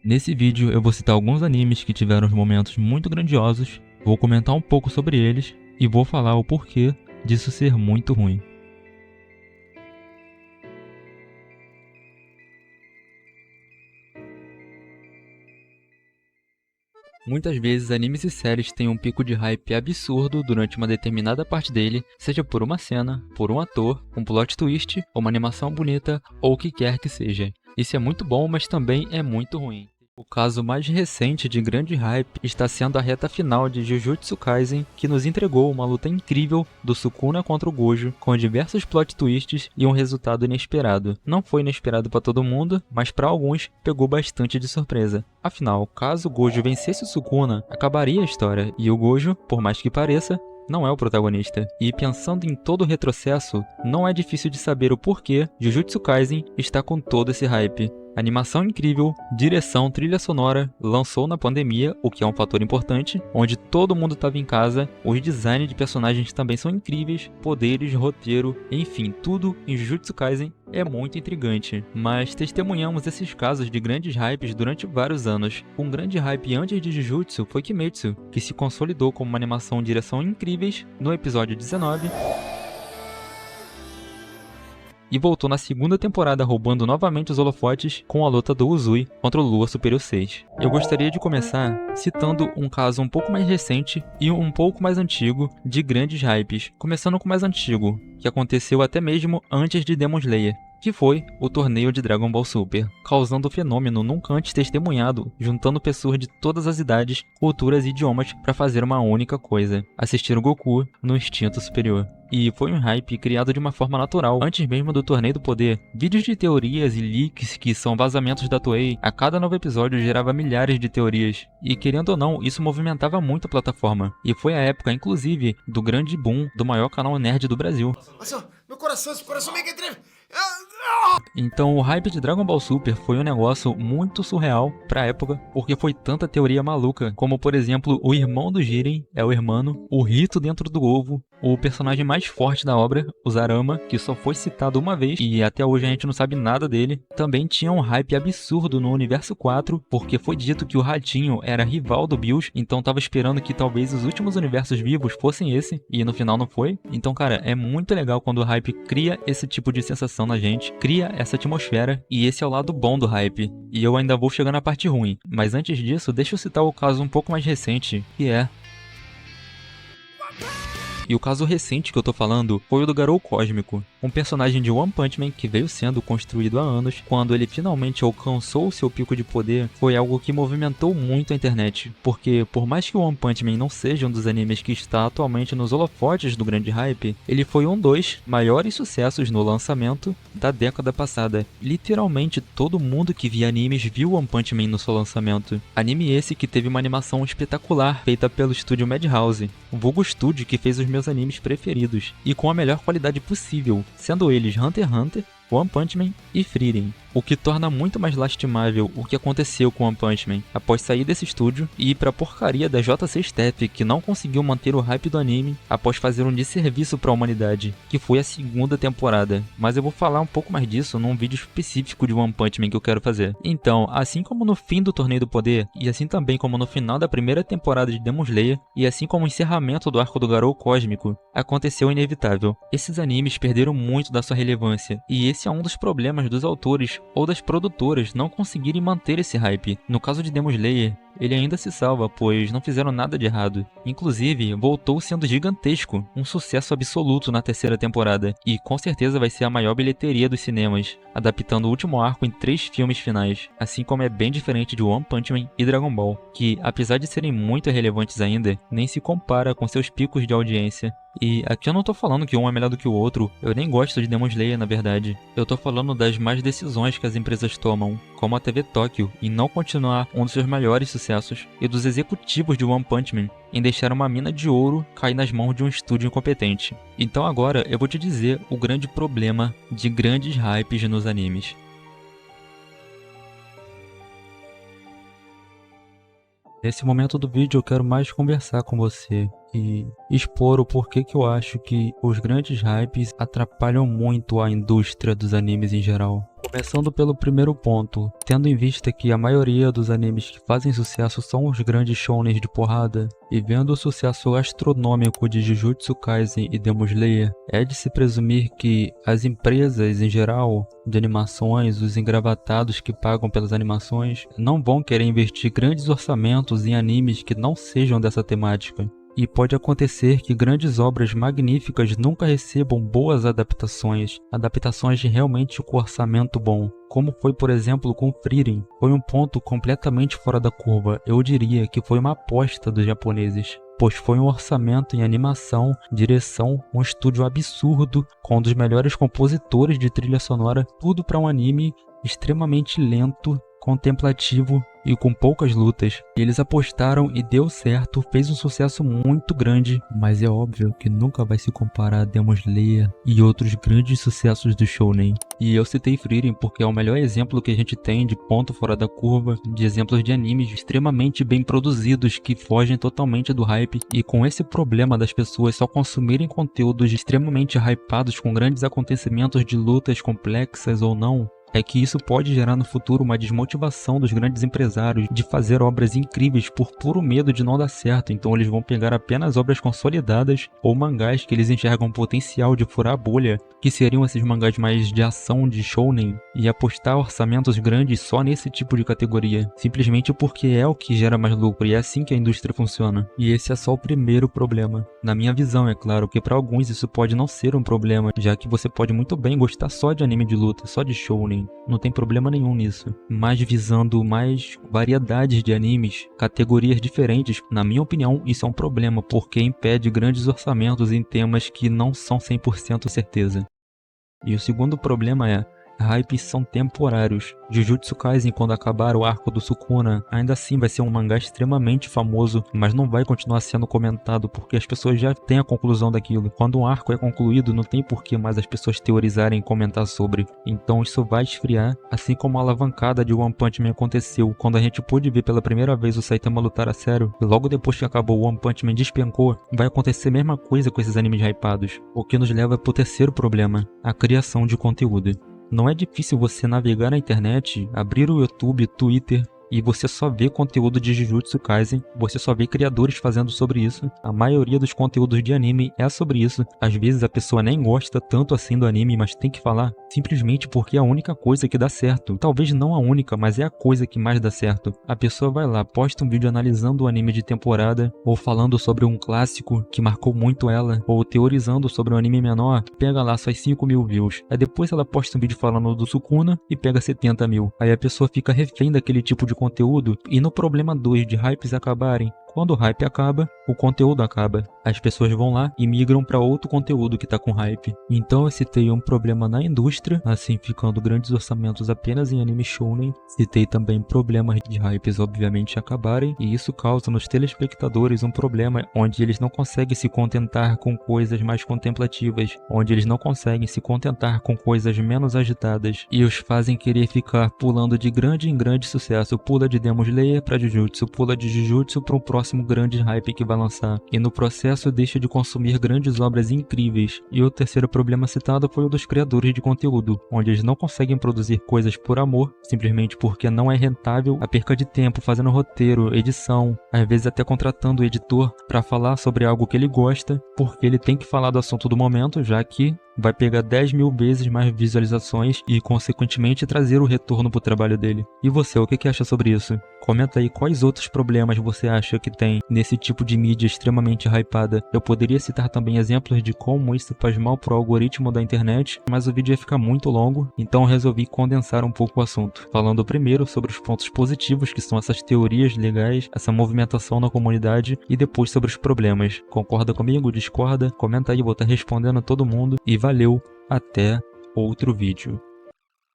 Nesse vídeo eu vou citar alguns animes que tiveram momentos muito grandiosos, vou comentar um pouco sobre eles e vou falar o porquê disso ser muito ruim. Muitas vezes animes e séries têm um pico de hype absurdo durante uma determinada parte dele, seja por uma cena, por um ator, um plot twist, uma animação bonita ou o que quer que seja. Isso é muito bom, mas também é muito ruim. O caso mais recente de grande hype está sendo a reta final de Jujutsu Kaisen, que nos entregou uma luta incrível do Sukuna contra o Gojo, com diversos plot twists e um resultado inesperado. Não foi inesperado para todo mundo, mas para alguns pegou bastante de surpresa. Afinal, caso o Gojo vencesse o Sukuna, acabaria a história, e o Gojo, por mais que pareça, não é o protagonista. E pensando em todo o retrocesso, não é difícil de saber o porquê Jujutsu Kaisen está com todo esse hype. Animação incrível, direção, trilha sonora, lançou na pandemia, o que é um fator importante, onde todo mundo estava em casa, os designs de personagens também são incríveis, poderes, roteiro, enfim, tudo em Jujutsu Kaisen é muito intrigante. Mas testemunhamos esses casos de grandes hypes durante vários anos. Um grande hype antes de Jujutsu foi Kimetsu, que se consolidou como uma animação e direção incríveis no episódio 19, e voltou na segunda temporada roubando novamente os holofotes com a luta do Uzui contra o Lua Superior 6. Eu gostaria de começar citando um caso um pouco mais recente e um pouco mais antigo de grandes hypes, começando com o mais antigo, que aconteceu até mesmo antes de Demon Slayer, que foi o torneio de Dragon Ball Super, causando um fenômeno nunca antes testemunhado, juntando pessoas de todas as idades, culturas e idiomas para fazer uma única coisa: assistir o Goku no instinto superior. E foi um hype criado de uma forma natural, antes mesmo do Torneio do Poder. Vídeos de teorias e leaks, que são vazamentos da Toei, a cada novo episódio gerava milhares de teorias. E querendo ou não, isso movimentava muito a plataforma. E foi a época, inclusive, do grande boom do maior canal nerd do Brasil. Nossa, meu coração, esse coração meio que treme. Então o hype de Dragon Ball Super foi um negócio muito surreal pra época, porque foi tanta teoria maluca, como por exemplo, o irmão do Jiren é o Hermano, o rito dentro do ovo, o personagem mais forte da obra, o Zarama, que só foi citado uma vez e até hoje a gente não sabe nada dele. Também tinha um hype absurdo no Universo 4, porque foi dito que o Ratinho era rival do Bills, então tava esperando que talvez os últimos universos vivos fossem esse, e no final não foi. Então, cara, é muito legal quando o hype cria esse tipo de sensação na gente, cria essa atmosfera, e esse é o lado bom do hype. E eu ainda vou chegar na parte ruim, mas antes disso, deixa eu citar o caso um pouco mais recente, que é... E o caso recente que eu tô falando foi o do Garou Cósmico, um personagem de One Punch Man que veio sendo construído há anos. Quando ele finalmente alcançou o seu pico de poder, foi algo que movimentou muito a internet, porque por mais que o One Punch Man não seja um dos animes que está atualmente nos holofotes do grande hype, ele foi um dos maiores sucessos no lançamento da década passada. Literalmente todo mundo que via animes viu One Punch Man no seu lançamento. Anime esse que teve uma animação espetacular feita pelo estúdio Madhouse, o vulgo estúdio que fez os meus animes preferidos, e com a melhor qualidade possível, sendo eles Hunter x Hunter, One Punch Man e Frieren. O que torna muito mais lastimável o que aconteceu com One Punch Man após sair desse estúdio e ir pra porcaria da JC Staff, que não conseguiu manter o hype do anime após fazer um desserviço pra humanidade, que foi a segunda temporada. Mas eu vou falar um pouco mais disso num vídeo específico de One Punch Man que eu quero fazer. Então, assim como no fim do Torneio do Poder, e assim também como no final da primeira temporada de Demon Slayer, e assim como o encerramento do arco do Garou Cósmico, aconteceu o inevitável. Esses animes perderam muito da sua relevância, e esse é um dos problemas dos autores ou das produtoras não conseguirem manter esse hype. No caso de Demon Slayer, ele ainda se salva, pois não fizeram nada de errado. Inclusive, voltou sendo gigantesco, um sucesso absoluto na terceira temporada, e com certeza vai ser a maior bilheteria dos cinemas, adaptando o último arco em 3 filmes finais, assim como é bem diferente de One Punch Man e Dragon Ball, que apesar de serem muito relevantes ainda, nem se compara com seus picos de audiência. E aqui eu não tô falando que um é melhor do que o outro, eu nem gosto de Demon Slayer na verdade. Eu tô falando das más decisões que as empresas tomam, como a TV Tóquio, em não continuar um dos seus maiores sucessos, e dos executivos de One Punch Man em deixar uma mina de ouro cair nas mãos de um estúdio incompetente. Então agora eu vou te dizer o grande problema de grandes hypes nos animes. Nesse momento do vídeo eu quero mais conversar com você e expor o porquê que eu acho que os grandes hypes atrapalham muito a indústria dos animes em geral. Começando pelo primeiro ponto, tendo em vista que a maioria dos animes que fazem sucesso são os grandes shounens de porrada, e vendo o sucesso astronômico de Jujutsu Kaisen e Demon Slayer, é de se presumir que as empresas em geral de animações, os engravatados que pagam pelas animações, não vão querer investir grandes orçamentos em animes que não sejam dessa temática. E pode acontecer que grandes obras magníficas nunca recebam boas adaptações de realmente com orçamento bom, como foi por exemplo com Frieren. Foi um ponto completamente fora da curva, eu diria que foi uma aposta dos japoneses, pois foi um orçamento em animação, direção, um estúdio absurdo, com um dos melhores compositores de trilha sonora, tudo para um anime extremamente lento, contemplativo e com poucas lutas. Eles apostaram e deu certo, fez um sucesso muito grande, mas é óbvio que nunca vai se comparar a Demon Slayer e outros grandes sucessos do shounen. E eu citei Frieren porque é o melhor exemplo que a gente tem de ponto fora da curva, de exemplos de animes extremamente bem produzidos que fogem totalmente do hype, e com esse problema das pessoas só consumirem conteúdos extremamente hypados com grandes acontecimentos de lutas complexas ou não, é que isso pode gerar no futuro uma desmotivação dos grandes empresários de fazer obras incríveis por puro medo de não dar certo. Então eles vão pegar apenas obras consolidadas ou mangás que eles enxergam potencial de furar a bolha, que seriam esses mangás mais de ação, de shounen, e apostar orçamentos grandes só nesse tipo de categoria, simplesmente porque é o que gera mais lucro e é assim que a indústria funciona. E esse é só o primeiro problema. Na minha visão, é claro, que para alguns isso pode não ser um problema, já que você pode muito bem gostar só de anime de luta, só de shounen. Não tem problema nenhum nisso. Mas visando mais variedades de animes, categorias diferentes, na minha opinião, isso é um problema, porque impede grandes orçamentos em temas que não são 100% certeza. E o segundo problema é, hypes são temporários. Jujutsu Kaisen, quando acabar o arco do Sukuna, ainda assim vai ser um mangá extremamente famoso, mas não vai continuar sendo comentado porque as pessoas já têm a conclusão daquilo. Quando um arco é concluído, não tem por que mais as pessoas teorizarem e comentar sobre. Então isso vai esfriar, assim como a alavancada de One Punch Man aconteceu quando a gente pôde ver pela primeira vez o Saitama lutar a sério, e logo depois que acabou o One Punch Man despencou. Vai acontecer a mesma coisa com esses animes hypados, o que nos leva pro terceiro problema, a criação de conteúdo. Não é difícil você navegar na internet, abrir o YouTube, Twitter, e você só vê conteúdo de Jujutsu Kaisen, você só vê criadores fazendo sobre isso. A maioria dos conteúdos de anime é sobre isso. Às vezes a pessoa nem gosta tanto assim do anime, mas tem que falar, simplesmente porque é a única coisa que dá certo. Talvez não a única, mas é a coisa que mais dá certo. A pessoa vai lá, posta um vídeo analisando o anime de temporada, ou falando sobre um clássico que marcou muito ela, ou teorizando sobre um anime menor, pega lá suas 5.000 views. Aí depois ela posta um vídeo falando do Sukuna e pega 70 mil. Aí a pessoa fica refém daquele tipo de conteúdo, e no problema 2 de hypes acabarem, quando o hype acaba, o conteúdo acaba. As pessoas vão lá e migram para outro conteúdo que tá com hype. Então eu citei um problema na indústria, assim ficando grandes orçamentos apenas em anime shounen. Citei também problemas de hypes obviamente acabarem, e isso causa nos telespectadores um problema onde eles não conseguem se contentar com coisas mais contemplativas, onde eles não conseguem se contentar com coisas menos agitadas, e os fazem querer ficar pulando de grande em grande sucesso. Pula de Demon Slayer para Jujutsu, pula de Jujutsu para um próximo grande hype que vai lançar, e no processo deixa de consumir grandes obras incríveis. E o terceiro problema citado foi o dos criadores de conteúdo, onde eles não conseguem produzir coisas por amor, simplesmente porque não é rentável a perca de tempo fazendo roteiro, edição, às vezes até contratando o editor para falar sobre algo que ele gosta, porque ele tem que falar do assunto do momento, já que vai pegar 10.000 vezes mais visualizações e, consequentemente, trazer o retorno para o trabalho dele. E você, o que acha sobre isso? Comenta aí quais outros problemas você acha que tem nesse tipo de mídia extremamente hypada. Eu poderia citar também exemplos de como isso faz mal pro algoritmo da internet, mas o vídeo ia ficar muito longo, então eu resolvi condensar um pouco o assunto, falando primeiro sobre os pontos positivos, que são essas teorias legais, essa movimentação na comunidade, e depois sobre os problemas. Concorda comigo? Discorda? Comenta aí, vou estar respondendo a todo mundo. E valeu, até outro vídeo.